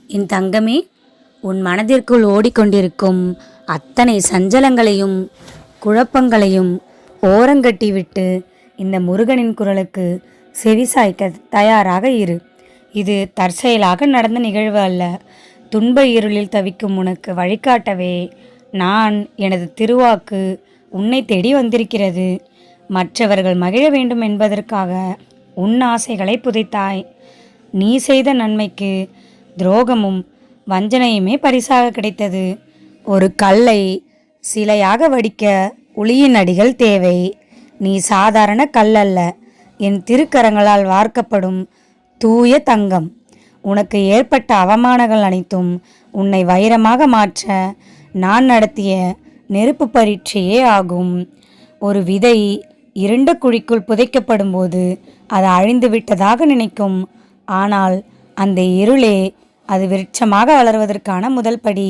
என் தங்கமே, உன் மனதிற்குள் ஓடிக்கொண்டிருக்கும் அத்தனை சஞ்சலங்களையும் குழப்பங்களையும் ஓரங்கட்டிவிட்டு இந்த முருகனின் குரலுக்கு செவிசாய்க்க தயாராக இரு. இது தற்செயலாக நடந்த நிகழ்வு அல்ல. துன்ப இருளில் தவிக்கும் உனக்கு வழிகாட்டவே நான் எனது திருவாக்கு உன்னை தேடி வந்திருக்கிறது. மற்றவர்கள் மகிழ வேண்டும் என்பதற்காக உன் ஆசைகளை புதைத்தாய். நீ செய்த நன்மைக்கு துரோகமும் வஞ்சனையுமே பரிசாக கிடைத்தது. ஒரு கல்லை சிலையாக வடிக்க உளியின் அடிகள் தேவை. நீ சாதாரண கல் அல்ல, என் திருக்கரங்களால் வார்க்கப்படும் தூய தங்கம். உனக்கு ஏற்பட்ட அவமானங்கள் அனைத்தும் உன்னை வைரமாக மாற்ற நான் நடத்திய நெருப்பு பரீட்சையே ஆகும். ஒரு விதை இருண்ட குழிக்குள் புதைக்கப்படும் போது அது அழிந்து விட்டதாக நினைக்கும். ஆனால் அந்த இருளே அது விருட்சமாக வளர்வதற்கான முதல் படி.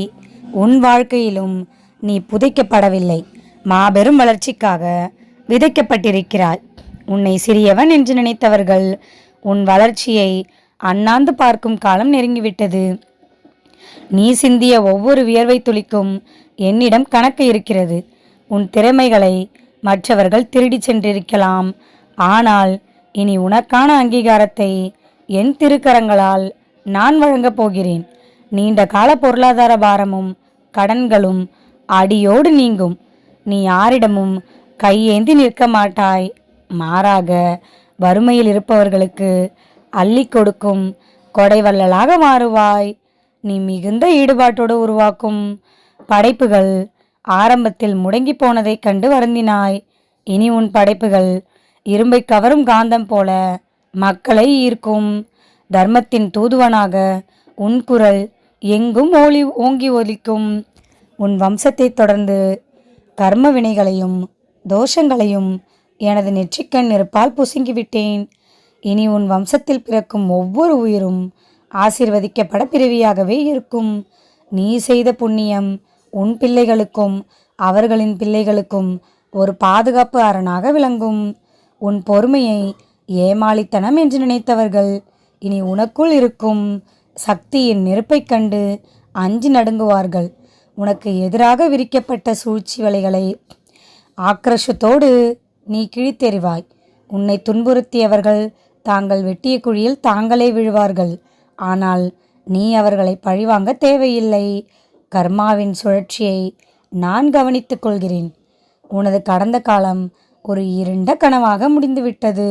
உன் வாழ்க்கையிலும் நீ புதைக்கப்படவில்லை, மாபெரும் வளர்ச்சிக்காக விதைக்கப்பட்டிருக்கிறாய். உன்னை சிறியவன் என்று நினைத்தவர்கள் உன் வளர்ச்சியை அண்ணாந்து பார்க்கும் காலம் நெருங்கிவிட்டது. நீ சிந்திய ஒவ்வொரு வியர்வை துளிக்கும் என்னிடம் கணக்கு இருக்கிறது. உன் திறமைகளை மற்றவர்கள் திருடி சென்றிருக்கலாம், ஆனால் இனி உனக்கான அங்கீகாரத்தை என் திருக்கரங்களால் நான் வழங்கப் போகிறேன். நீண்ட கால பொருளாதார பாரமும் கடன்களும் அடியோடு நீங்கும். நீ யாரிடமும் கையேந்தி நிற்க மாட்டாய். மாறாக வறுமையில் இருப்பவர்களுக்கு அள்ளி கொடுக்கும் கொடைவள்ளலாக மாறுவாய். நீ மிகுந்த ஈடுபாட்டோடு உருவாக்கும் படைப்புகள் ஆரம்பத்தில் முடங்கி போனதை கண்டு வருந்தினாய். இனி உன் படைப்புகள் இரும்பை கவரும் காந்தம் போல மக்களை ஈர்க்கும். தர்மத்தின் தூதுவனாக உன் குரல் எங்கும் ஓங்கி ஒலிக்கும். உன் வம்சத்தை தொடர்ந்து கர்ம வினைகளையும் தோஷங்களையும் எனது நெற்றிக்கண் நெருப்பால் புசுங்கிவிட்டேன். இனி உன் வம்சத்தில் பிறக்கும் ஒவ்வொரு உயிரும் ஆசீர்வதிக்கப்பட பிறவியாகவே இருக்கும். நீ செய்த புண்ணியம் உன் பிள்ளைகளுக்கும் அவர்களின் பிள்ளைகளுக்கும் ஒரு பாதுகாப்பு அரணாக விளங்கும். உன் பொறுமையை ஏமாளித்தனம் என்று நினைத்தவர்கள் இனி உனக்குள் இருக்கும் சக்தியின் நெருப்பைக் கண்டு அஞ்சி நடுங்குவார்கள். உனக்கு எதிராக விரிக்கப்பட்ட சூழ்ச்சி வலைகளை ஆக்ரோஷத்தோடு நீ கிழித்தெறிவாய். உன்னை துன்புறுத்தியவர்கள் தாங்கள் வெட்டிய குழியில் தாங்களே விழுவார்கள். ஆனால் நீ அவர்களை பழிவாங்க தேவையில்லை. கர்மாவின் சுழற்சியை நான் கவனித்துக் கொள்கிறேன். உனது கடந்த காலம் ஒரு இருண்ட கனவாக முடிந்துவிட்டது.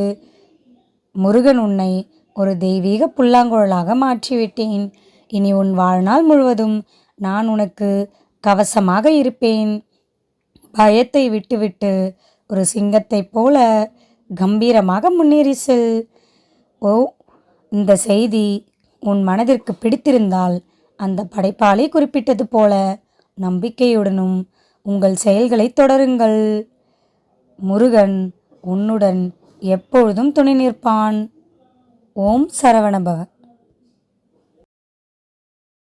முருகன் உன்னை ஒரு தெய்வீக புல்லாங்குழலாக மாற்றிவிட்டேன். இனி உன் வாழ்நாள் முழுவதும் நான் உனக்கு கவசமாக இருப்பேன். பயத்தை விட்டுவிட்டு ஒரு சிங்கத்தைப் போல கம்பீரமாக முன்னேறி செல். இந்த செய்தி உன் மனதிற்கு பிடித்திருந்தால் அந்த படைப்பாளி குறிப்பிட்டது போல நம்பிக்கையுடனும் உங்கள் செயல்களை தொடருங்கள். முருகன் உன்னுடன் எப்பொழுதும் துணை நிற்பான். ஓம் சரவணபவ.